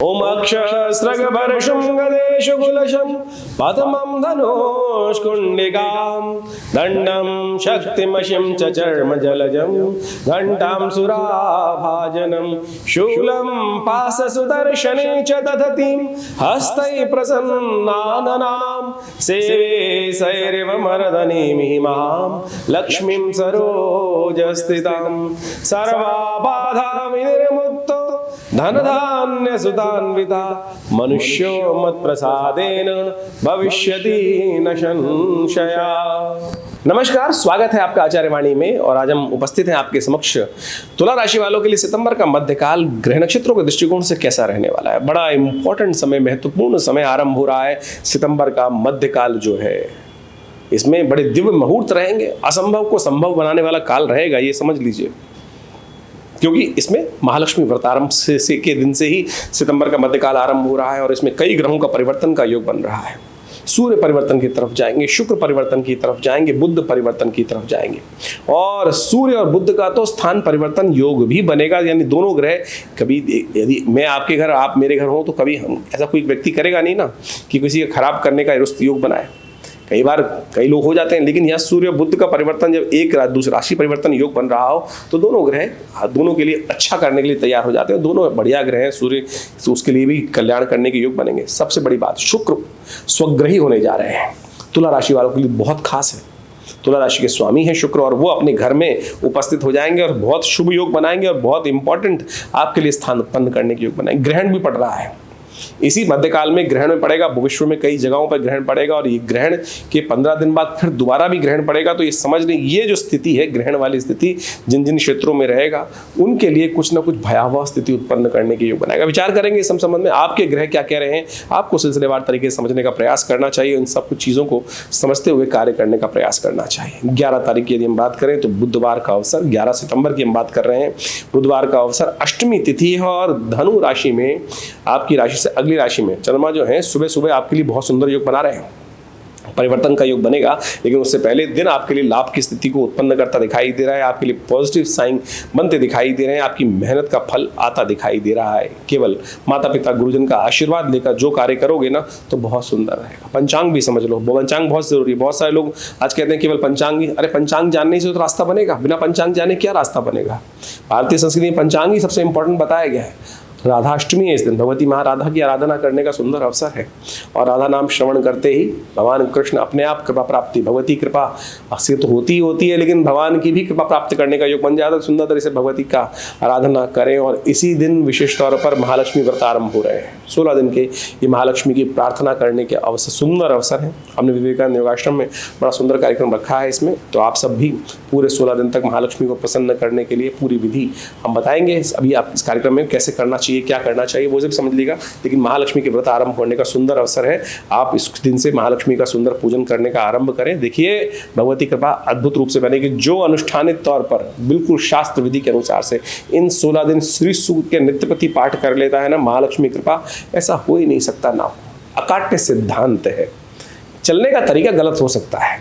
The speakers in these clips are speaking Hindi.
ओम अक्षस्रगवर्षं गदेषु कुलशं पद्मं धनुष्कुण्डिकां दण्डं शक्तिमशिं च चर्मजलजं घण्टां सुराभाजनं शूलं पाशसुदर्शने च दधतीं हस्तैः प्रसन्नाननां सेवे सैरिव मर्दनीमिमां लक्ष्मीं सरोजस्थितां सर्वाबाधा विनिर्मुक्तो धनधान्य सुतान्विता मनुष्यो मत्प्रसादेन भविष्यति न संशया। नमस्कार, स्वागत है आपका आचार्य वाणी में। और आज हम उपस्थित हैं आपके समक्ष तुला राशि वालों के लिए सितंबर का मध्यकाल ग्रह नक्षत्रों के दृष्टिकोण से कैसा रहने वाला है। बड़ा इंपॉर्टेंट समय, महत्वपूर्ण समय आरंभ हो रहा है। सितंबर का मध्यकाल जो है, इसमें बड़े दिव्य मुहूर्त रहेंगे। असंभव को संभव बनाने वाला काल रहेगा, ये समझ लीजिए, क्योंकि इसमें महालक्ष्मी व्रतारंभ से के दिन से ही सितंबर का मध्यकाल आरंभ हो रहा है और इसमें कई ग्रहों का परिवर्तन का योग बन रहा है। सूर्य परिवर्तन की तरफ जाएंगे, शुक्र परिवर्तन की तरफ जाएंगे, बुध परिवर्तन की तरफ जाएंगे और सूर्य और बुध का तो स्थान परिवर्तन योग भी बनेगा। यानी दोनों ग्रह, कभी यदि मैं आपके घर, आप मेरे घर हो, तो कभी हम ऐसा कोई व्यक्ति करेगा नहीं ना कि किसी का खराब करने का योग बनाए। कई बार कई लोग हो जाते हैं, लेकिन यहाँ सूर्य बुध का परिवर्तन जब एक दूसरा राशि परिवर्तन योग बन रहा हो तो दोनों ग्रह दोनों के लिए अच्छा करने के लिए तैयार हो जाते हैं। दोनों बढ़िया ग्रह हैं। सूर्य तो उसके लिए भी कल्याण करने के योग बनेंगे। सबसे बड़ी बात, शुक्र स्वग्रही होने जा रहे हैं। तुला राशि वालों के लिए बहुत खास है। तुला राशि के स्वामी हैं शुक्र और वो अपने घर में उपस्थित हो जाएंगे और बहुत शुभ योग बनाएंगे और बहुत इंपॉर्टेंट आपके लिए स्थान उत्पन्न करने के योग बनाएंगे। ग्रहण भी पड़ रहा है इसी मध्यकाल में, ग्रहण में पड़ेगा। विश्व में कई जगहों पर ग्रहण पड़ेगा और ये ग्रहण के 15 दिन बाद फिर दोबारा भी ग्रहण पड़ेगा। तो ये समझ लें, ये जो स्थिति है, ग्रहण वाली स्थिति जिन जिन क्षेत्रों में रहेगा उनके लिए कुछ ना कुछ भयावह स्थिति उत्पन्न करने के योग बनाएगा। विचार करेंगे इस संबंध में, आपके ग्रह क्या कह रहे हैं, आपको सिलसिलेवार तरीके से समझने का प्रयास करना चाहिए। इन सब कुछ चीज़ों को समझते हुए कार्य करने का प्रयास करना चाहिए। 11 तारीख की यदि हम बात करें तो बुधवार का अवसर, 11 सितंबर की हम बात कर रहे हैं, बुधवार का अवसर, अष्टमी तिथि है और धनु राशि में, आपकी राशि से अगली राशि में चंद्रमा जो है सुबह सुबह आपके लिए बहुत सुंदर योग बना रहे हैं। परिवर्तन का योग बनेगा, लेकिन उससे पहले दिन आपके लिए लाभ की स्थिति को उत्पन्न करता दिखाई दे रहा है। आपके लिए पॉजिटिव साइन बनते दिखाई दे रहे हैं। आपकी मेहनत का फल आता दिखाई दे रहा है। केवल माता पिता गुरुजन का आशीर्वाद लेकर जो कार्य करोगे ना तो बहुत सुंदर रहेगा। पंचांग भी समझ लो, पंचांग बहुत जरूरी है। बहुत सारे लोग आज कहते हैं केवल पंचांग ही, अरे पंचांग जानने से तो रास्ता बनेगा, बिना पंचांग जाने क्या रास्ता बनेगा। भारतीय संस्कृति में पंचांग ही सबसे इंपॉर्टेंट बताया गया है। राधाष्टमी है इस दिन, भगवती महाराधा की आराधना करने का सुंदर अवसर है और राधा नाम श्रवण करते ही भगवान कृष्ण अपने आप कृपा प्राप्ति, भगवती कृपा से तो होती ही होती है, लेकिन भगवान की भी कृपा प्राप्त करने का योग बन जाता है। सुंदर तरह से भगवती का आराधना करें और इसी दिन विशेष तौर पर महालक्ष्मी व्रत आरंभ हो रहे हैं। 16 दिन के ये महालक्ष्मी की प्रार्थना करने के अवसर, सुंदर अवसर है। हमने विवेकानंद योगाश्रम में बड़ा सुंदर कार्यक्रम रखा है इसमें, तो आप सब भी पूरे 16 दिन तक महालक्ष्मी को प्रसन्न करने के लिए पूरी विधि हम बताएंगे। अभी आप इस कार्यक्रम में कैसे करना चाहिए, क्या करना चाहिए वो सब समझ लीजिएगा, लेकिन महालक्ष्मी के व्रत आरंभ होने का सुंदर अवसर है। आप इस दिन से महालक्ष्मी का सुंदर पूजन करने का आरंभ करें। देखिए भगवती कृपा अद्भुत रूप से बनेगी। जो अनुष्ठानित तौर पर बिल्कुल शास्त्र विधि के अनुसार से इन 16 दिन श्री सूक्त के नित्यपति पाठ कर लेता है ना, महालक्ष्मी कृपा ऐसा हो ही नहीं सकता ना। अकाट्य सिद्धांत है। चलने का तरीका गलत हो सकता है,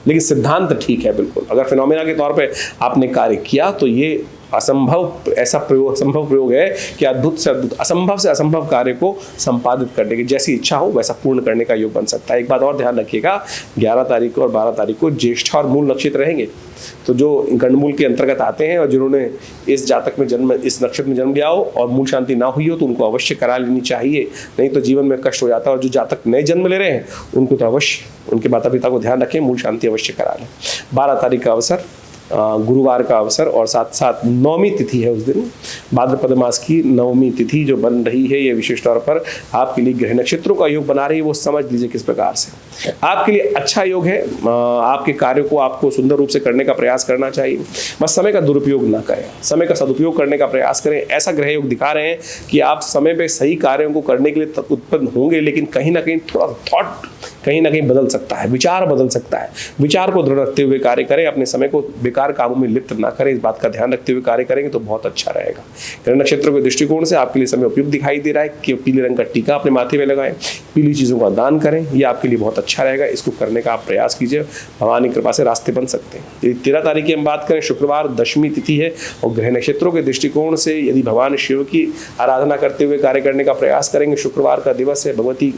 लेकिन सिद्धांत ठीक है बिल्कुल। अगर फिनोमेना के तौर पे आपने कार्य किया तो ये असंभव, ऐसा प्रयोग, असंभव प्रयोग है कि अद्भुत से अद्भुत, असंभव से असंभव कार्य को संपादित करने की जैसी इच्छा हो वैसा पूर्ण करने का योग बन सकता है। एक बात और ध्यान रखिएगा, 11 तारीख को और 12 तारीख को ज्येष्ठा और मूल नक्षत्र रहेंगे। तो जो गणमूल के अंतर्गत आते हैं और जिन्होंने इस जातक में जन्म, इस नक्षत्र में जन्म लिया हो और मूल शांति ना हुई हो तो उनको अवश्य करा लेनी चाहिए, नहीं तो जीवन में कष्ट हो जाता है। और जो जातक नए जन्म ले रहे हैं उनको तो अवश्य, उनके माता पिता को ध्यान रखें, मूल शांति अवश्य करा लें। 12 तारीख का अवसर गुरुवार का अवसर और साथ साथ नवमी तिथि है। उस दिन भाद्रपद मास की नवमी तिथि जो बन रही है, ये विशेष तौर पर आपके लिए ग्रह नक्षत्रों का योग बना रही है। वो समझ लीजिए किस प्रकार से आपके लिए अच्छा योग है। आपके कार्यों को आपको सुंदर रूप से करने का प्रयास करना चाहिए। बस समय का दुरुपयोग ना करें, समय का सदुपयोग करने का प्रयास करें। ऐसा ग्रह योग दिखा रहे हैं कि आप समय पर सही कार्यों को करने के लिए उत्पन्न होंगे, लेकिन कहीं ना कहीं थोड़ा थॉट कहीं ना कहीं बदल सकता है, विचार बदल सकता है। विचार को दृढ़ रखते हुए कार्य करें, अपने समय को बेकार कामों में लिप्त ना करें, इस बात का ध्यान रखते हुए कार्य करेंगे तो बहुत अच्छा रहेगा। ग्रह नक्षत्रों के दृष्टिकोण से आपके लिए समय उपयुक्त दिखाई दे रहा है कि पीले रंग का टीका अपने माथे में लगाएं, पीली चीज़ों का दान करें, ये आपके लिए बहुत अच्छा रहेगा। इसको करने का आप प्रयास कीजिए, भगवान की कृपा से रास्ते बन सकते हैं। यदि 13 तारीख की हम बात करें, शुक्रवार दशमी तिथि है और ग्रह नक्षत्रों के दृष्टिकोण से यदि भगवान शिव की आराधना करते हुए कार्य करने का प्रयास करेंगे, शुक्रवार का दिवस है, भगवती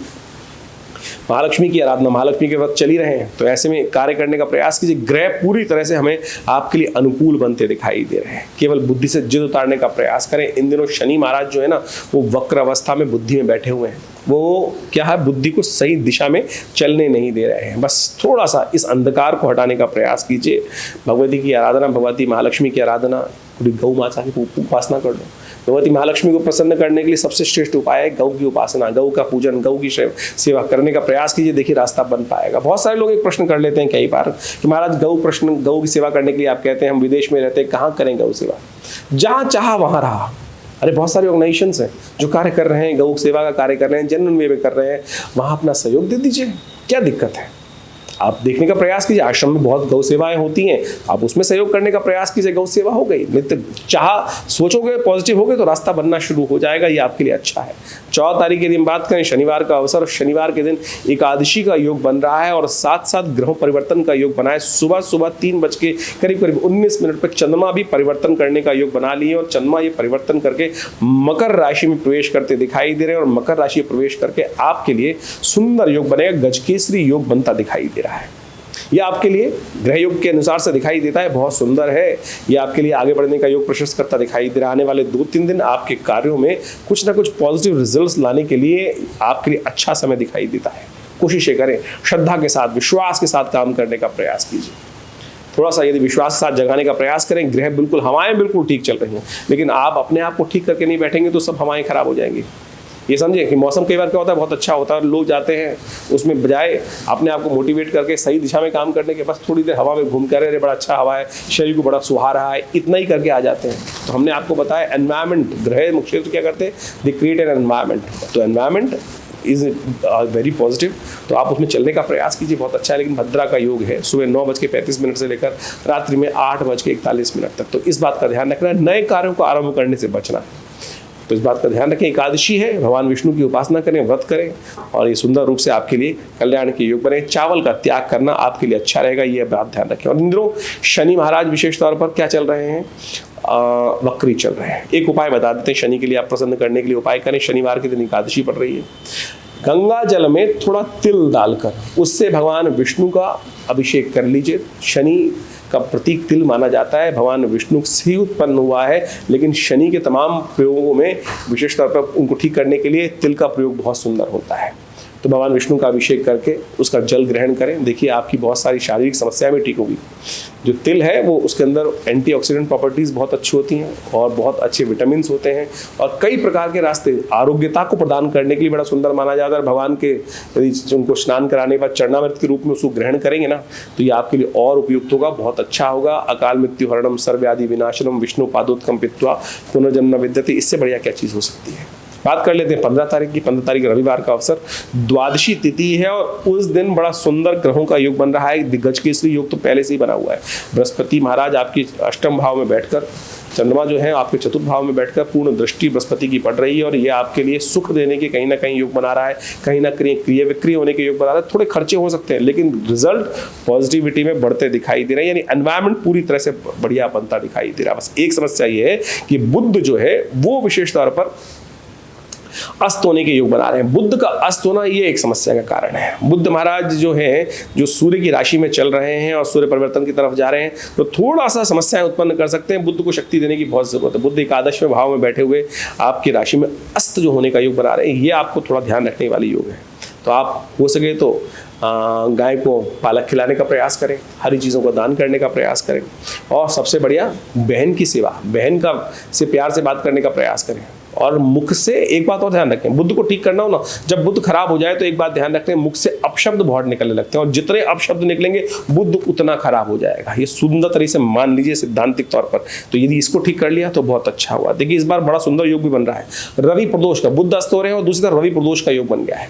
महालक्ष्मी की आराधना, महालक्ष्मी के व्रत चल ही रहे हैं, तो ऐसे में कार्य करने का प्रयास कीजिए। ग्रह पूरी तरह से हमें आपके लिए अनुकूल बनते दिखाई दे रहे हैं। केवल बुद्धि से जिद उतारने का प्रयास करें। इन दिनों शनि महाराज जो है ना, वो वक्र अवस्था में बुद्धि में बैठे हुए हैं। वो क्या है, बुद्धि को सही दिशा में चलने नहीं दे रहे हैं। बस थोड़ा सा इस अंधकार को हटाने का प्रयास कीजिए। भगवती की आराधना, भगवती महालक्ष्मी की आराधना, पूरी गौ माता की उपासना कर लो। भगवती महालक्ष्मी को प्रसन्न करने के लिए सबसे श्रेष्ठ उपाय है गौ की उपासना, गौ का पूजन, गौ की सेवा करने का प्रयास कीजिए। देखिए रास्ता बन पाएगा। बहुत सारे लोग एक प्रश्न कर लेते हैं कई बार कि महाराज गौ की सेवा करने के लिए आप कहते हैं हम विदेश में रहते हैं, कहाँ करें गौ सेवा? जहाँ चाहा वहाँ रहा। अरे बहुत सारे ऑर्गेनाइजेशंस हैं जो कार्य कर रहे हैं, गौ सेवा का कार्य कर रहे हैं, जनरल वे में कर रहे हैं, वहाँ अपना सहयोग दे दीजिए। क्या दिक्कत है? आप देखने का प्रयास कीजिए। आश्रम में बहुत गौ सेवाएं होती हैं, आप उसमें सहयोग करने का प्रयास कीजिए। गौ सेवा हो गई, नित्य चाह सोचोगे, पॉजिटिव हो गए तो रास्ता बनना शुरू हो जाएगा। ये आपके लिए अच्छा है। 14 तारीख के दिन बात करें, शनिवार का अवसर, शनिवार के दिन एकादशी का योग बन रहा है और साथ साथ ग्रहों परिवर्तन का योग बना है। सुबह 3 बज के करीब 19 मिनट पर चंद्रमा भी परिवर्तन करने का योग बना लिए और चंद्रमा ये परिवर्तन करके मकर राशि में प्रवेश करते दिखाई दे रहे हैं और मकर राशि में प्रवेश करके आपके लिए सुंदर योग बनेगा। गजकेसरी योग बनता दिखाई दे रहा है। यह आपके लिए ग्रह योग के अनुसार से दिखाई देता है, बहुत सुंदर है। यह आपके लिए आगे बढ़ने का योग प्रशस्त करता दिखाई दे रहा है। आने वाले 2-3 दिन आपके कार्यों में कुछ ना कुछ पॉजिटिव रिजल्ट्स लाने के लिए आपके लिए अच्छा समय दिखाई देता है। कोशिशें करें, श्रद्धा के साथ, विश्वास के साथ काम करने का प्रयास कीजिए। थोड़ा सा यदि विश्वास के साथ जगाने का प्रयास करें। ग्रह बिल्कुल, हवाएं बिल्कुल ठीक चल रही हैं, लेकिन आप अपने आप को ठीक करके नहीं बैठेंगे तो सब हवाएं खराब हो जाएंगी। ये समझे कि मौसम कई बार क्या होता है, बहुत अच्छा होता है, लोग जाते हैं उसमें बजाय अपने आप को मोटिवेट करके सही दिशा में काम करने के, बस थोड़ी देर हवा में घूम कर अरे बड़ा अच्छा हवा है, शरीर को बड़ा सुहा रहा है, इतना ही करके आ जाते हैं। तो हमने आपको बताया एनवायरमेंट, ग्रह मुख्य क्षेत्र क्या करते हैं, दे क्रिएट एन एनवायरमेंट। तो एनवायरमेंट इज वेरी पॉजिटिव, तो आप उसमें चलने का प्रयास कीजिए, बहुत अच्छा है। लेकिन भद्रा का योग है सुबह 9:35 से लेकर रात्रि में 8:41 तक, तो इस बात का ध्यान रखना है। नए कार्यों को आरंभ करने से बचना है, तो इस बात का ध्यान रखें। एकादशी है, भगवान विष्णु की उपासना करें, व्रत करें और ये सुंदर रूप से आपके लिए कल्याण के योग बने। चावल का त्याग करना आपके लिए अच्छा रहेगा, ये बात ध्यान रखें। और इन दिनों शनि महाराज विशेष तौर पर क्या चल रहे हैं, वक्री चल रहे हैं। एक उपाय बता देते हैं शनि के लिए, आप प्रसन्न करने के लिए उपाय करें। शनिवार के दिन एकादशी पड़ रही है, गंगा जल में थोड़ा तिल डालकर उससे भगवान विष्णु का अभिषेक कर लीजिए। शनि का प्रतीक तिल माना जाता है, भगवान विष्णु से ही उत्पन्न हुआ है, लेकिन शनि के तमाम प्रयोगों में विशेष तौर पर उनको ठीक करने के लिए तिल का प्रयोग बहुत सुंदर होता है। तो भगवान विष्णु का अभिषेक करके उसका जल ग्रहण करें, देखिए आपकी बहुत सारी शारीरिक समस्याएं भी ठीक होगी। जो तिल है वो उसके अंदर एंटीऑक्सीडेंट प्रॉपर्टीज़ बहुत अच्छी होती हैं और बहुत अच्छे विटामिन होते हैं और कई प्रकार के रास्ते आरोग्यता को प्रदान करने के लिए बड़ा सुंदर माना जाता है। भगवान के यदि उनको स्नान कराने के बाद चरणामृत के रूप में उसको ग्रहण करेंगे ना, तो ये आपके लिए और उपयुक्त होगा, बहुत अच्छा होगा। अकाल मृत्यु हरणम सर्वव्याधि विनाशनम विष्णु पादोत्कम पित्वा पुनर्जन्म विद्यते, इससे बढ़िया क्या चीज़ हो सकती है। बात कर लेते हैं 15 तारीख की। 15 तारीख रविवार का अवसर, द्वादशी तिथि है और उस दिन बड़ा सुंदर ग्रहों का योग बन रहा है। दिग्गज केसरी योग तो पहले से ही बना हुआ है। बृहस्पति महाराज आपकी अष्टम भाव में बैठकर, चंद्रमा जो है आपके चतुर्थ भाव में बैठकर पूर्ण दृष्टि बृहस्पति की पड़ रही है और ये आपके लिए सुख देने के कहीं ना कहीं योग बना रहा है, कहीं ना कहीं क्रिया विक्रिय होने के योग बना रहा है। थोड़े खर्चे हो सकते हैं लेकिन रिजल्ट पॉजिटिविटी में बढ़ते दिखाई दे रहे हैं, यानी एनवायरमेंट पूरी तरह से बढ़िया बनता दिखाई दे रहा है। बस एक समस्या ये है कि बुध जो है वो विशेष तौर पर अस्त होने के योग बना रहे हैं। बुध का अस्त होना ये एक समस्या का कारण है। बुध महाराज जो है, जो सूर्य की राशि में चल रहे हैं और सूर्य परिवर्तन की तरफ जा रहे हैं, तो थोड़ा सा समस्याएं उत्पन्न कर सकते हैं। बुध को शक्ति देने की बहुत जरूरत है। बुध एकादशवें भाव में बैठे हुए आपकी राशि में अस्त जो होने का योग बना रहे हैं, ये आपको थोड़ा ध्यान रखने वाली योग है। तो आप हो सके तो गाय को पालक खिलाने का प्रयास करें, हरी चीज़ों का दान करने का प्रयास करें और सबसे बढ़िया बहन की सेवा, बहन का से प्यार से बात करने का प्रयास करें। और मुख से एक बात और ध्यान रखें, बुद्ध को ठीक करना हो ना, जब बुद्ध खराब हो जाए तो एक बात ध्यान रखें, मुख से अपशब्द बहुत निकलने लगते हैं और जितने अपशब्द निकलेंगे बुद्ध उतना खराब हो जाएगा। ये सुंदर तरीके से मान लीजिए सिद्धांतिक तौर पर। तो यदि इसको ठीक कर लिया तो बहुत अच्छा हुआ। देखिए इस बार बड़ा सुंदर योग भी बन रहा है। रवि प्रदोष का, बुद्ध अस्त हो रहे हैं और दूसरी तरफ रवि प्रदोष का योग बन गया है।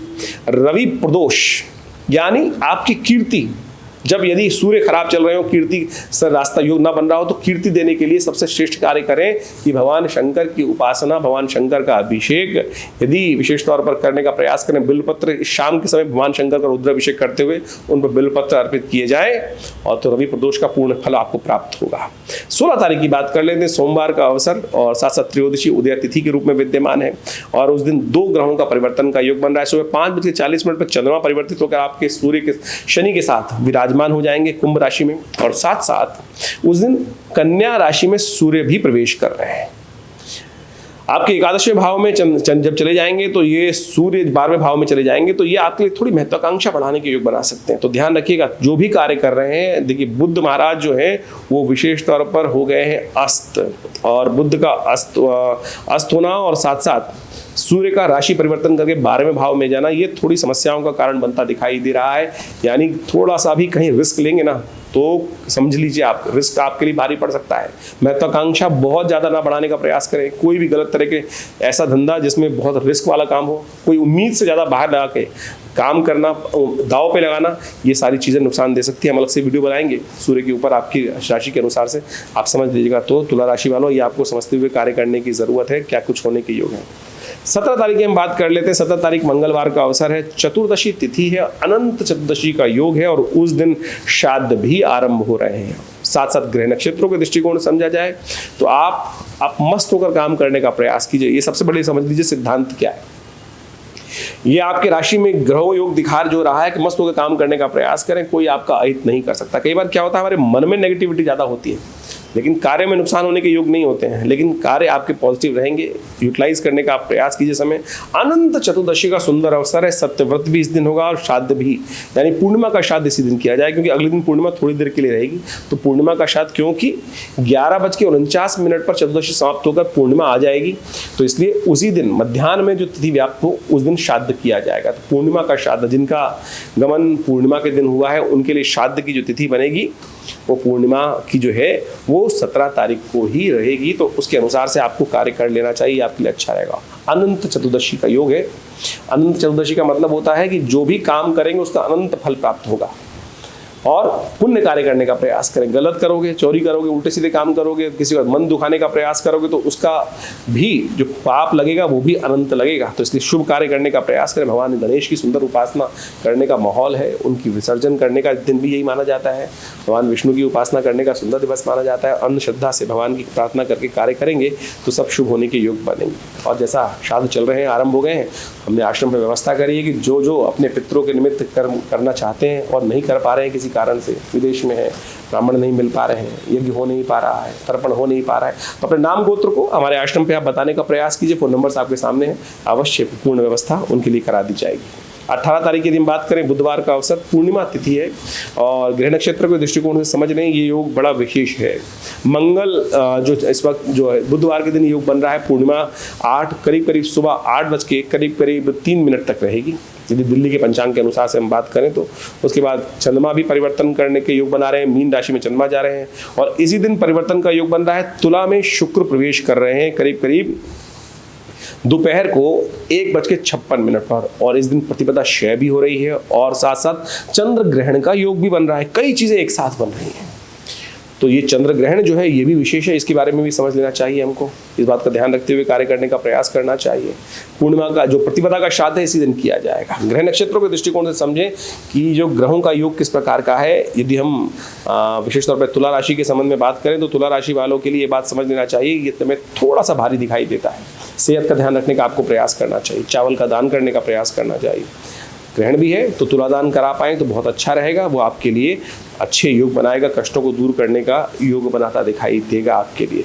रवि प्रदोष यानी आपकी कीर्ति, जब यदि सूर्य खराब चल रहे हो, कीर्ति सर रास्ता योग ना बन रहा हो, तो कीर्ति देने के लिए सबसे श्रेष्ठ कार्य करें कि भगवान शंकर की उपासना, भगवान शंकर का अभिषेक यदि विशेष तौर पर करने का प्रयास करें। बिल्वपत्र शाम के समय भगवान शंकर का रुद्राभिषेक करते हुए उन पर बिल्वपत्र अर्पित किए जाए और तो रवि प्रदोष का पूर्ण फल आपको प्राप्त होगा। 16 तारीख की बात कर लेते हैं। सोमवार का अवसर और साथ साथ त्रयोदशी उदय तिथि के रूप में विद्यमान है और उस दिन 2 ग्रहों का परिवर्तन का योग बन रहा है। सुबह 5:40 पर चंद्रमा परिवर्तित होकर आपके सूर्य के शनि के साथ विराजमान हो जाएंगे कुंभ राशि में, और साथ साथ उस दिन कन्या राशि में सूर्य भी प्रवेश कर रहे हैं। आपके 11वें भाव में जब चले जाएंगे तो ये सूर्य 12वें भाव में चले जाएंगे, तो ये आपके लिए थोड़ी महत्वाकांक्षा बढ़ाने के योग बना सकते हैं। तो ध्यान रखिएगा, जो भी कार्य कर रहे हैं, देखिए बुद्ध महाराज जो है वो विशेष तौर पर हो गए हैं अस्त, और बुद्ध का अस्त होना और साथ साथ सूर्य का राशि परिवर्तन करके 12वें भाव में जाना, ये थोड़ी समस्याओं का कारण बनता दिखाई दे रहा है। यानी थोड़ा सा भी कहीं रिस्क लेंगे ना तो समझ लीजिए आप, रिस्क आपके लिए भारी पड़ सकता है। महत्वाकांक्षा बहुत ज़्यादा ना बढ़ाने का प्रयास करें। कोई भी गलत तरह के ऐसा धंधा जिसमें बहुत रिस्क वाला काम हो, कोई उम्मीद से ज़्यादा बाहर लगा के काम करना, दाव पे लगाना, ये सारी चीज़ें नुकसान दे सकती है। हम अलग से वीडियो बनाएंगे सूर्य के ऊपर आपकी राशि के अनुसार से, आप समझ लीजिएगा। तो तुला राशि वालों, ये आपको समझते हुए कार्य करने की ज़रूरत है, क्या कुछ होने के योग है। 17 तारीख की हम बात कर लेते हैं। 17 तारीख मंगलवार का अवसर है, चतुर्दशी तिथि है, अनंत चतुर्दशी का योग है और उस दिन श्राद्ध भी आरंभ हो रहे हैं। साथ साथ ग्रह नक्षत्रों के दृष्टिकोण से समझा जाए तो आप मस्त होकर काम करने का प्रयास कीजिए। ये सबसे बड़ी समझ लीजिए सिद्धांत क्या है। ये आपके राशि में ग्रह योग दिखा जो रहा है कि मस्त होकर काम करने का प्रयास करें, कोई आपका अहित नहीं कर सकता। कई बार क्या होता है, हमारे मन में नेगेटिविटी ज़्यादा होती है लेकिन कार्य में नुकसान होने के योग नहीं होते हैं, लेकिन कार्य आपके पॉजिटिव रहेंगे। यूटिलाइज करने का आप प्रयास कीजिए समय। अनंत चतुर्दशी का सुंदर अवसर है, सत्यव्रत भी इस दिन होगा और श्राद्ध भी, यानी पूर्णिमा का श्राद्ध इसी दिन किया जाए, क्योंकि अगले दिन पूर्णिमा थोड़ी देर के लिए रहेगी। तो पूर्णिमा का श्राद्ध, क्योंकि 11:49 पर चतुर्दशी समाप्त होकर पूर्णिमा आ जाएगी, तो इसलिए उसी दिन मध्याह्न में जो तिथि व्याप्त हो उस दिन श्राद्ध किया जाएगा। तो पूर्णिमा का श्राद्ध, जिनका गमन पूर्णिमा के दिन हुआ है उनके लिए श्राद्ध की जो तिथि बनेगी वो पूर्णिमा की जो है वो 17 तारीख को ही रहेगी। तो उसके अनुसार से आपको कार्य कर लेना चाहिए, आपके लिए अच्छा रहेगा। अनंत चतुर्दशी का योग है। अनंत चतुर्दशी का मतलब होता है कि जो भी काम करेंगे उसका अनंत फल प्राप्त होगा और पुण्य कार्य करने का प्रयास करें। गलत करोगे, चोरी करोगे, उल्टे सीधे काम करोगे, किसी का मन दुखाने का प्रयास करोगे तो उसका भी जो पाप लगेगा वो भी अनंत लगेगा। तो इसलिए शुभ कार्य करने का प्रयास करें। भगवान गणेश की सुंदर उपासना करने का माहौल है, उनकी विसर्जन करने का दिन भी यही माना जाता है। भगवान विष्णु की उपासना करने का सुंदर दिवस माना जाता है। अन्य श्रद्धा से भगवान की प्रार्थना करके कार्य करेंगे तो सब शुभ होने के योग बनेंगे। और जैसा श्राद्ध चल रहे हैं, आरंभ हो गए हैं, हमने आश्रम में व्यवस्था करी है कि जो अपने पितरों के निमित्त कर्म करना चाहते हैं और नहीं कर पा रहे हैं, किसी कारण से विदेश में है, ब्राह्मण नहीं मिल पा रहे हैं, यज्ञ हो नहीं पा रहा है, तर्पण हो नहीं पा रहा है, तो अपने नाम गोत्र को हमारे आश्रम पे आप बताने का प्रयास कीजिए। फोन नंबर्स आपके सामने हैं, अवश्य पूर्ण व्यवस्था उनके लिए करा दी जाएगी। 18 तारीख की दिन बात करें, बुधवार का अवसर, पूर्णिमा तिथि है और गृह नक्षत्र के दृष्टिकोण से समझ लें ये योग बड़ा विशेष है। मंगल जो इस वक्त जो है बुधवार के दिन योग बन रहा है, पूर्णिमा करीब सुबह 8 बज के करीब 3 मिनट तक रहेगी यदि दिल्ली के पंचांग के अनुसार से हम बात करें तो। उसके बाद चंद्रमा भी परिवर्तन करने के योग बना रहे हैं, मीन राशि में चंद्रमा जा रहे हैं और इसी दिन परिवर्तन का योग बन रहा है, तुला में शुक्र प्रवेश कर रहे हैं करीब दोपहर को 1:56 पर। और इस दिन प्रतिपदा क्षय भी हो रही है और साथ साथ चंद्र ग्रहण का योग भी बन रहा है। कई चीजें एक साथ बन रही हैं, तो ये चंद्र ग्रहण जो है ये भी विशेष है, इसके बारे में भी समझ लेना चाहिए हमको। इस बात का ध्यान रखते हुए कार्य करने का प्रयास करना चाहिए। पूर्णिमा का जो प्रतिपदा का श्राद्ध है इसी दिन किया जाएगा। ग्रह नक्षत्रों के दृष्टिकोण से समझें कि जो ग्रहों का योग किस प्रकार का है। यदि हम विशेष तौर पर तुला राशि के संबंध में बात करें तो तुला राशि वालों के लिए ये बात समझ लेना चाहिए, ये तुम्हें थोड़ा सा भारी दिखाई देता है। सेहत का ध्यान रखने का आपको प्रयास करना चाहिए, चावल का दान करने का प्रयास करना चाहिए। ग्रहण भी है तो तुलादान करा पाएँ तो बहुत अच्छा रहेगा, वो आपके लिए अच्छे योग बनाएगा, कष्टों को दूर करने का योग बनाता दिखाई देगा आपके लिए।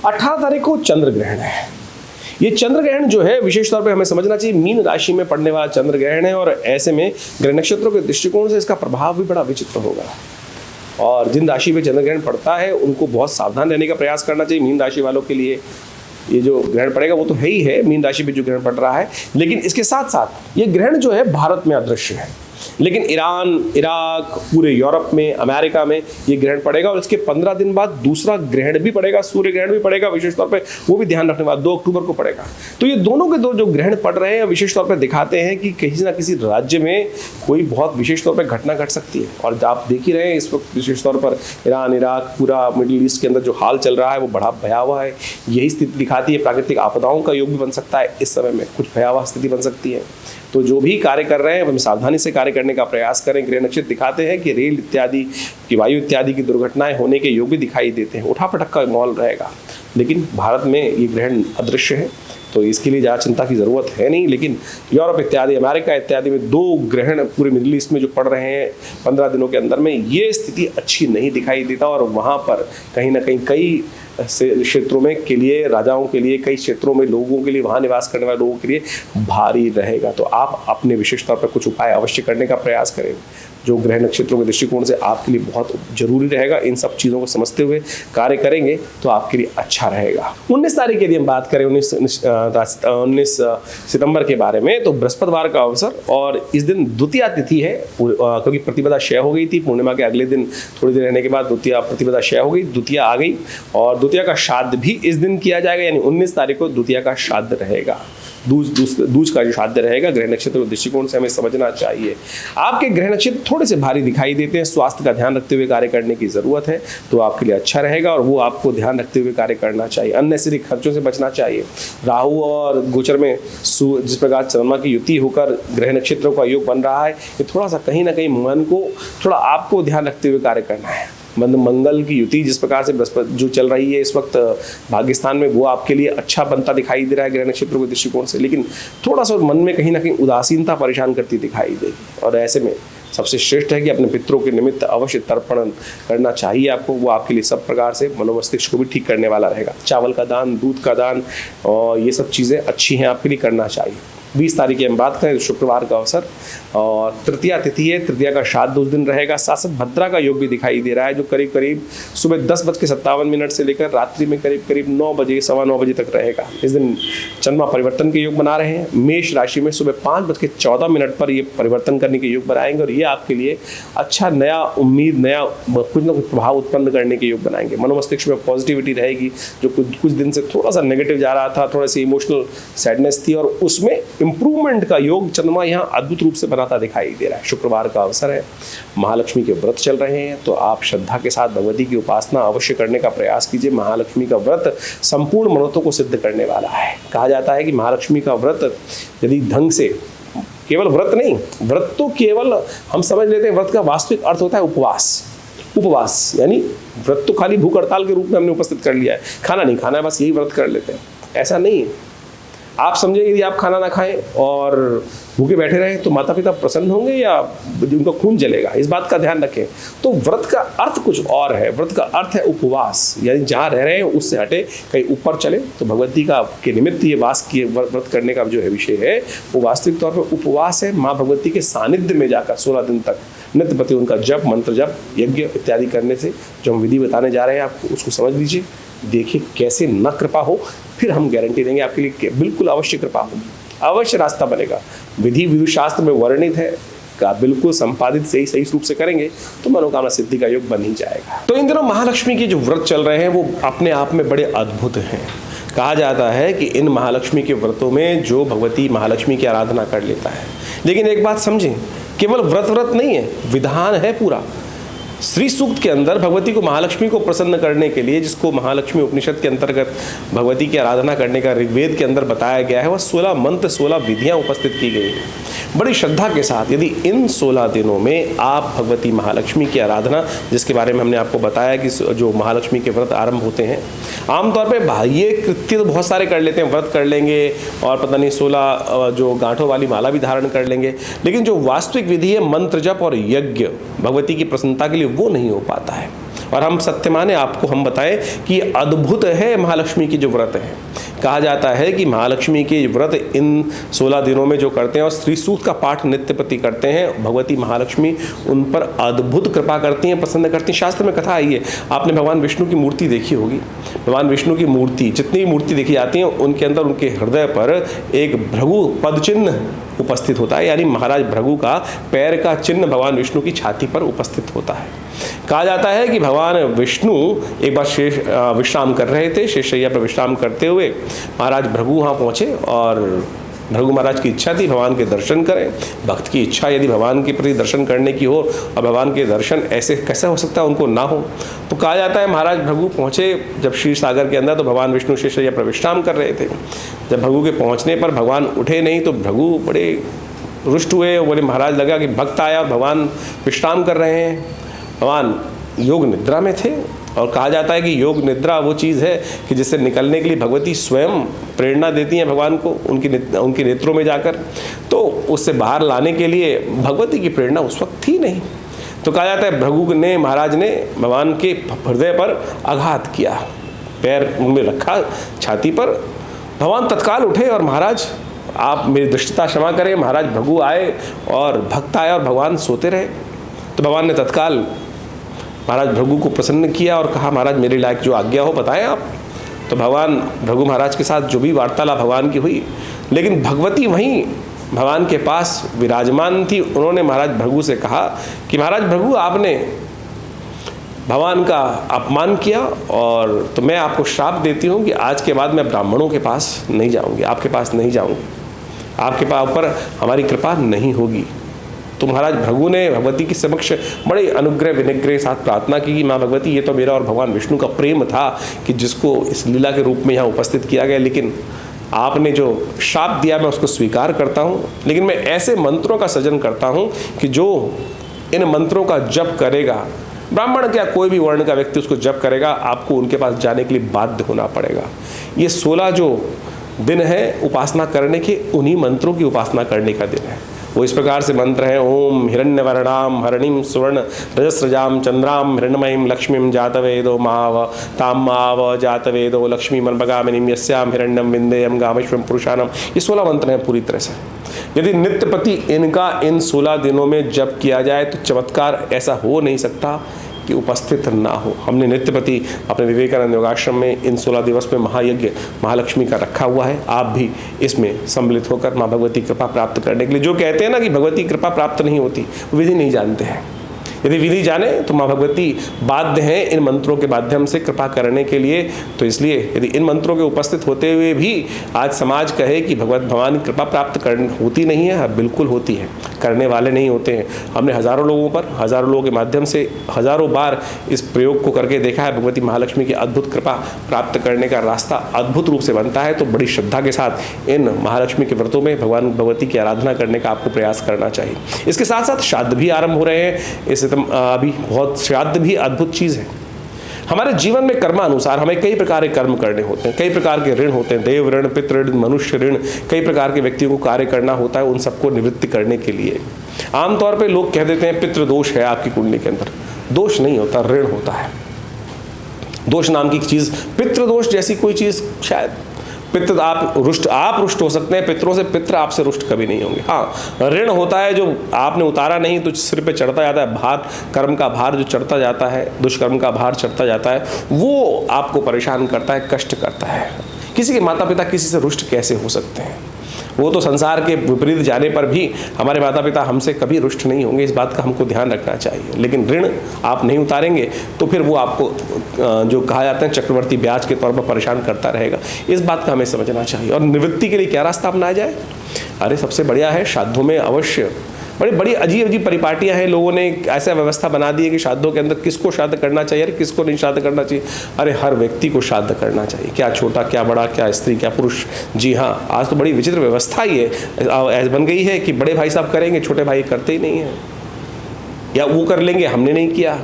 18 तारीख को चंद्र ग्रहण है। ये चंद्र ग्रहण जो है विशेष तौर पे हमें समझना चाहिए, मीन राशि में पड़ने वाला चंद्र ग्रहण है और ऐसे में ग्रह नक्षत्रों के दृष्टिकोण से इसका प्रभाव भी बड़ा विचित्र होगा। और जिन राशि में चंद्र ग्रहण पड़ता है उनको बहुत सावधान रहने का प्रयास करना चाहिए। मीन राशि वालों के लिए ये जो ग्रहण पड़ेगा वो तो है ही है, मीन राशि पे जो ग्रहण पड़ रहा है, लेकिन इसके साथ साथ ये ग्रहण जो है भारत में अदृश्य है। लेकिन ईरान, इराक, पूरे यूरोप में, अमेरिका में ये ग्रहण पड़ेगा और इसके 15 दिन बाद दूसरा ग्रहण भी पड़ेगा, सूर्य ग्रहण भी पड़ेगा विशेष तौर पे, वो भी ध्यान रखने वाला 2 अक्टूबर को पड़ेगा। तो ये दोनों के दो जो ग्रहण पड़ रहे हैं विशेष तौर पर दिखाते हैं कि किसी ना किसी राज्य में कोई बहुत विशेष तौर पर घटना घट सकती है। और आप देख ही रहे हैं इस वक्त विशेष तौर पर ईरान, इराक, पूरा मिडिल ईस्ट के अंदर जो हाल चल रहा है वो बड़ा भयावह है। यही स्थिति दिखाती है, प्राकृतिक आपदाओं का योग भी बन सकता है, इस समय में कुछ भयावह स्थिति बन सकती है। तो जो भी कार्य कर रहे हैं हम सावधानी से कार्य करने का प्रयास करें। ग्रह नक्षत्र दिखाते हैं कि रेल इत्यादि की, वायु इत्यादि की दुर्घटनाएं होने के योग भी दिखाई देते हैं। उठापटक का माहौल रहेगा, लेकिन भारत में ये ग्रहण अदृश्य है तो इसके लिए ज़्यादा चिंता की ज़रूरत है नहीं। लेकिन यूरोप इत्यादि, अमेरिका इत्यादि में 2 ग्रहण पूरे मिडिल ईस्ट में जो पड़ रहे हैं 15 दिनों के अंदर में, ये स्थिति अच्छी नहीं दिखाई देता और वहाँ पर कहीं ना कहीं कई क्षेत्रों में के लिए, राजाओं के लिए, कई क्षेत्रों में लोगों के लिए, वहाँ निवास करने वाले लोगों के लिए भारी रहेगा। तो आप अपने विशेष तौर पर कुछ उपाय अवश्य करने का प्रयास करें जो ग्रह नक्षत्रों के दृष्टिकोण से आपके लिए बहुत जरूरी रहेगा। इन सब चीज़ों को समझते हुए कार्य करेंगे तो आपके लिए अच्छा रहेगा। 19 तारीख की यदि हम बात करें, 19 सितंबर के बारे में, तो बृहस्पतिवार का अवसर और इस दिन द्वितीया तिथि है, क्योंकि प्रतिपदा क्षय हो गई थी। पूर्णिमा के अगले दिन थोड़ी देर रहने के बाद द्वितीया प्रतिपदा क्षय हो गई, द्वितीया आ गई और द्वितीया का श्राद्ध भी इस दिन किया जाएगा, यानी 19 तारीख को द्वितीया का श्राद्ध रहेगा। दूज का जो श्राद्ध रहेगा ग्रह नक्षत्र के दृष्टिकोण से हमें समझना चाहिए। आपके ग्रह नक्षत्र थोड़े से भारी दिखाई देते हैं, स्वास्थ्य का ध्यान रखते हुए कार्य करने की जरूरत है, तो आपके लिए अच्छा रहेगा और वो आपको ध्यान रखते हुए कार्य करना चाहिए। अननेसेसरी खर्चों से बचना चाहिए। राहु और गोचर में जिस प्रकार चंद्रमा की युति होकर ग्रह नक्षत्रों का योग बन रहा है, ये थोड़ा सा कहीं ना कहीं मन को, थोड़ा आपको ध्यान रखते हुए कार्य करना है। मंगल की युति जिस प्रकार से बृहस्पति जो चल रही है इस वक्त भाग्यस्थान में, वो आपके लिए अच्छा बनता दिखाई दे रहा है ग्रह नक्षत्रों के दृष्टिकोण से, लेकिन थोड़ा सा मन में कहीं ना कहीं उदासीनता परेशान करती दिखाई देगी। और ऐसे में सबसे श्रेष्ठ है कि अपने पितरों के निमित्त अवश्य तर्पण करना चाहिए आपको, वो आपके लिए सब प्रकार से मनोमस्तिष्क को भी ठीक करने वाला रहेगा। चावल का दान, दूध का दान और ये सब चीज़ें अच्छी हैं, आपके लिए करना चाहिए। 20 तारीख की हम बात करें, शुक्रवार का अवसर और तृतीया तिथि है, तृतीया का श्राद्ध उस दिन रहेगा। साथ साथ भद्रा का योग भी दिखाई दे रहा है, जो करीब करीब सुबह 10:57 से लेकर रात्रि में करीब करीब 9 बजे, 9:15 बजे तक रहेगा। इस दिन चंद्रमा परिवर्तन के योग बना रहे हैं। मेष राशि में सुबह 5:14 पर ये परिवर्तन करने के योग बनाएंगे और ये आपके लिए अच्छा नया उम्मीद, नया कुछ ना कुछ प्रभाव उत्पन्न करने के योग बनाएंगे। मनोमस्तिष्क में पॉजिटिविटी रहेगी, जो कुछ दिन से थोड़ा सा नेगेटिव जा रहा था, थोड़ी सी इमोशनल सैडनेस थी और उसमें इंप्रूवमेंट का योग चंद्रमा यहाँ अद्भुत रूप से बनाता दिखाई दे रहा है। शुक्रवार का अवसर है, महालक्ष्मी के व्रत चल रहे हैं, तो आप श्रद्धा के साथ भगवती की उपासना अवश्य करने का प्रयास कीजिए। महालक्ष्मी का व्रत संपूर्ण मनोरथों को सिद्ध करने वाला है। कहा जाता है कि महालक्ष्मी का व्रत यदि ढंग से, केवल व्रत नहीं, व्रत तो केवल हम समझ लेते हैं, व्रत का वास्तविक अर्थ होता है उपवास। उपवास यानी व्रत तो खाली भूख हड़ताल के रूप में हमने उपस्थित कर लिया है, खाना नहीं खाना है, बस यही व्रत कर लेते हैं, ऐसा नहीं है। आप समझे यदि आप खाना ना खाएं और भूखे बैठे रहें तो माता पिता प्रसन्न होंगे या उनका खून जलेगा, इस बात का ध्यान रखें। तो व्रत का अर्थ कुछ और है। व्रत का अर्थ है उपवास, यानी जहाँ रह रहे हैं उससे हटे कहीं ऊपर चले। तो भगवती का के निमित्त ये वास किए व्रत करने का जो है विषय है वो वास्तविक तौर पर उपवास है। माँ भगवती के सानिध्य में जाकर 16 दिन तक नित्य प्रति उनका जप, मंत्र जप, यज्ञ इत्यादि करने से जो हम विधि बताने जा रहे हैं आपको उसको समझ लीजिए, देखिए कैसे न कृपा हो, फिर हम गारंटी देंगे आपके लिए बिल्कुल अवश्य कृपा हो, अवश्य रास्ता बनेगा। विधि विदुशास्त्र में वर्णित है का बिल्कुल संपादित सही रूप से करेंगे तो मनोकामना सिद्धि का योग बन ही जाएगा। तो इन दिनों महालक्ष्मी के जो व्रत चल रहे हैं वो अपने आप में बड़े अद्भुत हैं। कहा जाता है कि इन महालक्ष्मी के व्रतों में जो भगवती महालक्ष्मी की आराधना कर लेता है, लेकिन एक बात समझें, केवल व्रत नहीं है, विधान है पूरा। श्री सूक्त के अंदर भगवती को, महालक्ष्मी को प्रसन्न करने के लिए, जिसको महालक्ष्मी उपनिषद के अंतर्गत भगवती की आराधना करने का ऋग्वेद के अंदर बताया गया है, वह 16 मंत्र, 16 विधियां उपस्थित की गई हैं बड़ी श्रद्धा के साथ। यदि इन 16 दिनों में आप भगवती महालक्ष्मी की आराधना, जिसके बारे में हमने आपको बताया कि जो महालक्ष्मी के व्रत आरंभ होते हैं, आमतौर पर बाह्य कृत्य तो बहुत सारे कर लेते हैं, व्रत कर लेंगे और पता नहीं 16 जो गांठों वाली माला भी धारण कर लेंगे, लेकिन जो वास्तविक विधि है मंत्र जप और यज्ञ भगवती की प्रसन्नता के लिए, वो नहीं हो पाता है। और हम सत्य माने आपको हम बताएं कि अद्भुत है महालक्ष्मी की जो व्रत है। कहा जाता है कि महालक्ष्मी के व्रत इन 16 दिनों में जो करते हैं और श्री सूक्त का पाठ नित्य प्रति करते हैं, भगवती महालक्ष्मी उन पर अद्भुत कृपा करती हैं, प्रसन्न करती हैं। शास्त्र में कथा आई है, आपने भगवान विष्णु की मूर्ति देखी होगी। भगवान विष्णु की मूर्ति, जितनी भी मूर्ति देखी जाती हैं, उनके अंदर उनके हृदय पर एक भृगु पद चिन्ह उपस्थित होता है, यानी महाराज भृगु का पैर का चिन्ह भगवान विष्णु की छाती पर उपस्थित होता है। कहा जाता है कि भगवान विष्णु एक बार शेष विश्राम कर रहे थे, शेषशैया पर विश्राम करते हुए महाराज भृगु वहाँ पहुँचे और भृगु महाराज की इच्छा थी भगवान के दर्शन करें। भक्त की इच्छा यदि भगवान के प्रति दर्शन करने की हो और भगवान के दर्शन ऐसे कैसे हो सकता है उनको ना हो, तो कहा जाता है महाराज भृगु पहुँचे जब क्षीर सागर के अंदर, तो भगवान विष्णु शेषशैया पर विश्राम कर रहे थे। जब भृगु के पहुँचने पर भगवान उठे नहीं तो भृगु बड़े रुष्ट हुए, बोले महाराज लगा कि भक्त आया और भगवान विश्राम कर रहे हैं। भगवान योग निद्रा में थे और कहा जाता है कि योग निद्रा वो चीज़ है कि जिससे निकलने के लिए भगवती स्वयं प्रेरणा देती हैं भगवान को उनके नेत्रों में जाकर, तो उससे बाहर लाने के लिए भगवती की प्रेरणा उस वक्त थी नहीं। तो कहा जाता है भृगु ने, महाराज ने भगवान के हृदय पर आघात किया, पैर उनमें रखा छाती पर। भगवान तत्काल उठे और महाराज आप मेरी दृष्टता क्षमा करें। महाराज भृगु आए और भक्त आया और भगवान सोते रहे। तो भगवान ने तत्काल महाराज भृगु को प्रसन्न किया और कहा महाराज मेरे लायक जो आज्ञा हो बताएं आप। तो भगवान भृगु महाराज के साथ जो भी वार्तालाप भगवान की हुई, लेकिन भगवती वहीं भगवान के पास विराजमान थी। उन्होंने महाराज भृगु से कहा कि महाराज भृगु आपने भगवान का अपमान किया और तो मैं आपको श्राप देती हूँ कि आज के बाद मैं ब्राह्मणों के पास नहीं जाऊँगी, आपके पास नहीं जाऊँगी, आपके पास ऊपर हमारी कृपा नहीं होगी। तो महाराज भृगु ने भगवती के समक्ष बड़े अनुग्रह विनिग्रह साथ प्रार्थना की कि माँ भगवती ये तो मेरा और भगवान विष्णु का प्रेम था कि जिसको इस लीला के रूप में यहाँ उपस्थित किया गया, लेकिन आपने जो शाप दिया मैं उसको स्वीकार करता हूँ, लेकिन मैं ऐसे मंत्रों का सृजन करता हूँ कि जो इन मंत्रों का जप करेगा, ब्राह्मण क्या कोई भी वर्ण का व्यक्ति उसको जप करेगा, आपको उनके पास जाने के लिए बाध्य होना पड़ेगा। ये 16 जो दिन है उपासना करने के, उन्हीं मंत्रों की उपासना करने का दिन है। वो इस प्रकार से मंत्र है, ओम हिरण्यवर्णाम हरणिम सुवर्ण रजस्रजाम चंद्राम हिरण्यमयीं लक्ष्मीं जातवेदो माव ताम माव जातवेदो लक्ष्मी मनपगामिनीं यस्याम हिरण्यम विंदेयम गामेश्वरम पुरुषानम। ये 16 मंत्र हैं पूरी तरह से। यदि नित्य प्रति इनका इन 16 दिनों में जप किया जाए तो चमत्कार ऐसा हो नहीं सकता कि उपस्थित ना हो। हमने नित्य प्रति अपने विवेकानंद योगाश्रम में इन 16 दिवस में महायज्ञ महालक्ष्मी का रखा हुआ है। आप भी इसमें सम्मिलित होकर माँ भगवती कृपा प्राप्त करने के लिए, जो कहते हैं ना कि भगवती कृपा प्राप्त नहीं होती, विधि नहीं जानते हैं। यदि विधि जाने तो माँ भगवती बाध्य हैं इन मंत्रों के माध्यम से कृपा करने के लिए। तो इसलिए यदि इन मंत्रों के उपस्थित होते हुए भी आज समाज कहे कि भगवान की कृपा प्राप्त होती नहीं है, बिल्कुल होती है, करने वाले नहीं होते हैं। हमने हज़ारों लोगों पर, हज़ारों लोगों के माध्यम से हज़ारों बार इस प्रयोग को करके देखा है। भगवती महालक्ष्मी की अद्भुत कृपा प्राप्त करने का रास्ता अद्भुत रूप से बनता है। तो बड़ी श्रद्धा के साथ इन महालक्ष्मी के व्रतों में भगवान भगवती की आराधना करने का आपको प्रयास करना चाहिए। इसके साथ साथ श्राद्ध भी आरंभ हो रहे हैं। इस अभी बहुत श्राद्ध भी अद्भुत चीज़ है। हमारे जीवन में कर्मानुसार हमें कई प्रकार के कर्म करने होते हैं, कई प्रकार के ऋण होते हैं, देव ऋण, पितृ ऋण, मनुष्य ऋण, कई प्रकार के व्यक्तियों को कार्य करना होता है उन सबको निवृत्ति करने के लिए। आमतौर पे लोग कह देते हैं पितृ दोष है आपकी कुंडली के अंदर। दोष नहीं होता, ऋण होता है। दोष नाम की चीज़, पितृ दोष जैसी कोई चीज़ शायद, पितृ आप रुष्ट हो सकते हैं पितरों से, पितृ आपसे रुष्ट कभी नहीं होंगे। हाँ, ऋण होता है जो आपने उतारा नहीं तो सिर पे चढ़ता जाता है, भार, कर्म का भार जो चढ़ता जाता है, दुष्कर्म का भार चढ़ता जाता है, वो आपको परेशान करता है, कष्ट करता है। किसी के माता पिता किसी से रुष्ट कैसे हो सकते हैं? वो तो संसार के विपरीत जाने पर भी हमारे माता पिता हमसे कभी रुष्ट नहीं होंगे, इस बात का हमको ध्यान रखना चाहिए। लेकिन ऋण आप नहीं उतारेंगे तो फिर वो आपको जो कहा जाता है चक्रवर्ती ब्याज के तौर पर परेशान करता रहेगा। इस बात का हमें समझना चाहिए। और निवृत्ति के लिए क्या रास्ता अपनाया जाए? अरे सबसे बढ़िया है श्राद्धों में अवश्य, बड़ी अजीब अजीब परिपाटियाँ हैं। लोगों ने ऐसा व्यवस्था बना दी है कि श्राद्धों के अंदर किसको श्राद्ध करना चाहिए, अरे किसको नहीं श्राद्ध करना चाहिए। अरे हर व्यक्ति को श्राद्ध करना चाहिए, क्या छोटा क्या बड़ा, क्या स्त्री क्या पुरुष। जी हाँ, आज तो बड़ी विचित्र व्यवस्था ही है बन गई है कि बड़े भाई साहब करेंगे, छोटे भाई करते ही नहीं हैं, या वो कर लेंगे हमने नहीं किया।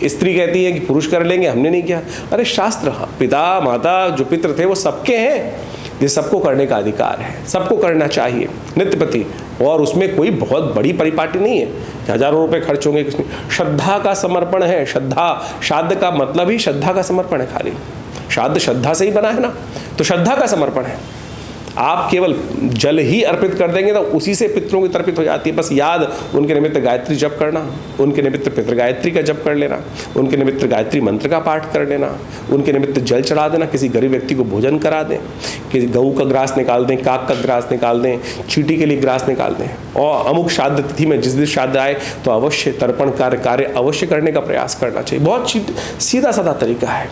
स्त्री कहती है कि पुरुष कर लेंगे हमने नहीं किया। अरे शास्त्र, पिता माता जो पितृ थे वो सबके हैं, ये सबको करने का अधिकार है, सबको करना चाहिए नित्य प्रति। और उसमें कोई बहुत बड़ी परिपाटी नहीं है, हजारों रुपए खर्च होंगे कुछ नहीं। श्रद्धा का समर्पण है, श्रद्धा, श्राद्ध का मतलब ही श्रद्धा का समर्पण है खाली। श्राद्ध श्रद्धा से ही बना है ना, तो श्रद्धा का समर्पण है। आप केवल जल ही अर्पित कर देंगे तो उसी से पितरों की तर्पित हो जाती है। बस याद उनके निमित्त गायत्री जप करना, उनके निमित्त पितृ गायत्री का जप कर लेना, उनके निमित्त गायत्री मंत्र का पाठ कर लेना, उनके निमित्त जल चढ़ा देना, किसी गरीब व्यक्ति को भोजन करा दें, किसी गऊ का ग्रास निकाल दें, काक का ग्रास निकाल दें, चींटी के लिए ग्रास निकाल दें। और अमुक श्राद्ध तिथि में जिस दिन श्राद्ध आए तो अवश्य तर्पण कार्य अवश्य करने का प्रयास करना चाहिए। बहुत सीधा साधा तरीका है।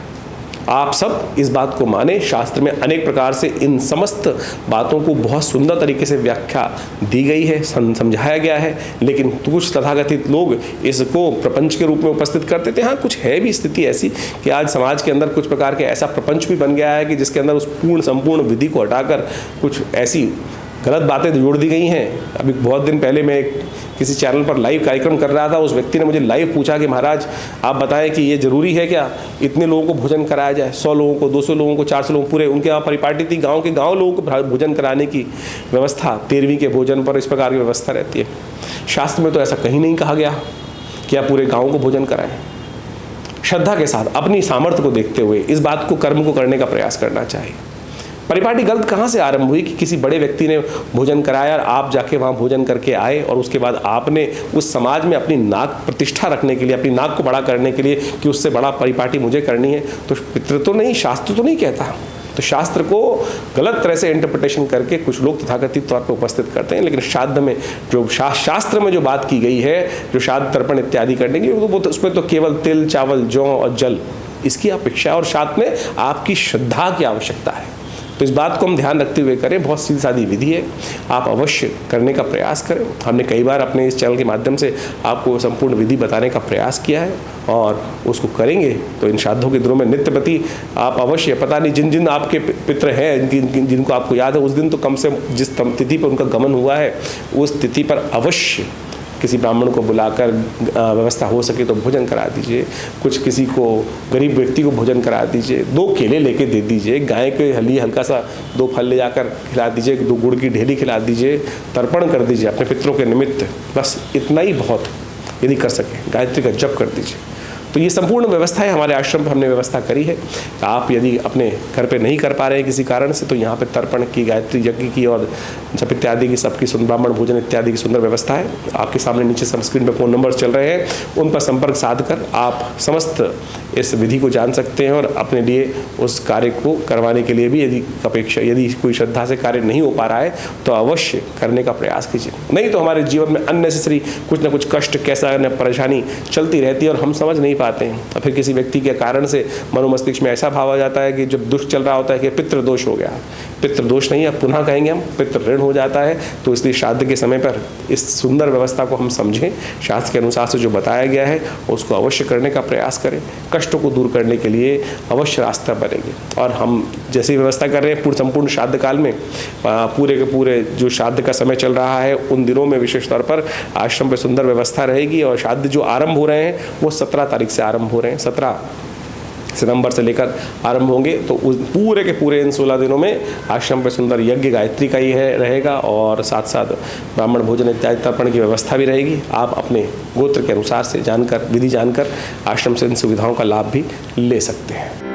आप सब इस बात को माने। शास्त्र में अनेक प्रकार से इन समस्त बातों को बहुत सुंदर तरीके से व्याख्या दी गई है, समझाया गया है, लेकिन कुछ तथाकथित लोग इसको प्रपंच के रूप में उपस्थित करते थे। हाँ, कुछ है भी स्थिति ऐसी कि आज समाज के अंदर कुछ प्रकार के ऐसा प्रपंच भी बन गया है कि जिसके अंदर उस संपूर्ण विधि को हटाकर कुछ ऐसी गलत बातें जोड़ दी गई हैं। अभी बहुत दिन पहले मैं किसी चैनल पर लाइव कार्यक्रम कर रहा था, उस व्यक्ति ने मुझे लाइव पूछा कि महाराज आप बताएं कि ये ज़रूरी है क्या इतने लोगों को भोजन कराया जाए, 100 लोगों को, 200 लोगों को, 400 लोगों को, पूरे उनके यहाँ परिपाटी थी, गांव के गांव लोगों को भोजन कराने की व्यवस्था, 13वीं के भोजन पर इस प्रकार की व्यवस्था रहती है। शास्त्र में तो ऐसा कहीं नहीं कहा गया कि आप पूरे गाँव को भोजन कराएं। श्रद्धा के साथ अपनी सामर्थ्य को देखते हुए इस बात को, कर्म को करने का प्रयास करना चाहिए। परिपाटी गलत कहाँ से आरंभ हुई कि किसी बड़े व्यक्ति ने भोजन कराया और आप जाके वहाँ भोजन करके आए और उसके बाद आपने उस समाज में अपनी नाक प्रतिष्ठा रखने के लिए, अपनी नाक को बड़ा करने के लिए कि उससे बड़ा परिपाटी मुझे करनी है, तो पितृ तो नहीं, शास्त्र तो नहीं कहता। तो शास्त्र को गलत तरह से इंटरप्रिटेशन करके कुछ लोग तथाकथित तौर पर उपस्थित करते हैं। लेकिन श्राद्ध में जो शास्त्र में जो बात की गई है, जो श्राद्ध तर्पण इत्यादि करने के लिए, वो तो उसमें तो केवल तिल, चावल, जौ और जल इसकी अपेक्षा है और साथ में आपकी श्रद्धा की आवश्यकता है। तो इस बात को हम ध्यान रखते हुए करें। बहुत सीधी सादी विधि है, आप अवश्य करने का प्रयास करें। हमने कई बार अपने इस चैनल के माध्यम से आपको संपूर्ण विधि बताने का प्रयास किया है और उसको करेंगे तो इन श्राद्धों के दिनों में नित्य प्रति आप अवश्य, पता नहीं जिन जिन आपके पितृ हैं जिनको आपको याद है, उस दिन तो कम से जिस तिथि पर उनका गमन हुआ है उस तिथि पर अवश्य किसी ब्राह्मण को बुलाकर व्यवस्था हो सके तो भोजन करा दीजिए। कुछ किसी को, गरीब व्यक्ति को भोजन करा दीजिए। 2 केले लेके दे दीजिए, गाय के लिए हल्का सा 2 फल ले जाकर खिला दीजिए, 2 गुड़ की ढेली खिला दीजिए, तर्पण कर दीजिए अपने पितरों के निमित्त। बस इतना ही बहुत, यदि कर सके गायत्री का जप कर दीजिए। तो ये संपूर्ण व्यवस्था है, हमारे आश्रम पर हमने व्यवस्था करी है। आप यदि अपने घर पे नहीं कर पा रहे हैं किसी कारण से, तो यहाँ पे तर्पण की, गायत्री यज्ञ की और जप इत्यादि की, सबकी ब्राह्मण भोजन इत्यादि की सुंदर व्यवस्था है। आपके सामने नीचे स्क्रीन पर फ़ोन नंबर चल रहे हैं, उन पर संपर्क साध कर आप समस्त इस विधि को जान सकते हैं और अपने लिए उस कार्य को करवाने के लिए भी यदि कोई श्रद्धा से कार्य नहीं हो पा रहा है तो अवश्य करने का प्रयास कीजिए। नहीं तो हमारे जीवन में अननेसेसरी कुछ ना कुछ कष्ट, कैसा न परेशानी चलती रहती है और हम समझ नहीं पाते हैं। और फिर किसी व्यक्ति के कारण से मनोमस्तिष्क में ऐसा भाव आ जाता है कि जब दुष्ट चल रहा होता है कि पितृ दोष हो गया। पितृ दोष नहीं है, पुनः कहेंगे हम, पितृ ऋण हो जाता है। तो इसलिए श्राद्ध के समय पर इस सुंदर व्यवस्था को हम समझें, शास्त्र के अनुसार से जो बताया गया है उसको अवश्य करने का प्रयास करें। कष्टों को दूर करने के लिए अवश्य रास्ता बनेंगे। और हम जैसी व्यवस्था कर रहे हैं संपूर्ण श्राद्ध काल में, पूरे के पूरे जो श्राद्ध का समय चल रहा है उन दिनों में विशेष तौर पर आश्रम पर सुंदर व्यवस्था रहेगी। और श्राद्ध जो आरंभ हो रहे हैं वो 17 तारीख से आरंभ हो रहे हैं, 17 सितंबर से लेकर आरंभ होंगे। तो उस पूरे के पूरे इन 16 दिनों में आश्रम पर सुंदर यज्ञ गायत्री का ही रहेगा और साथ साथ ब्राह्मण भोजन इत्यादि तर्पण की व्यवस्था भी रहेगी। आप अपने गोत्र के अनुसार से जानकर, विधि जानकर आश्रम से इन सुविधाओं का लाभ भी ले सकते हैं।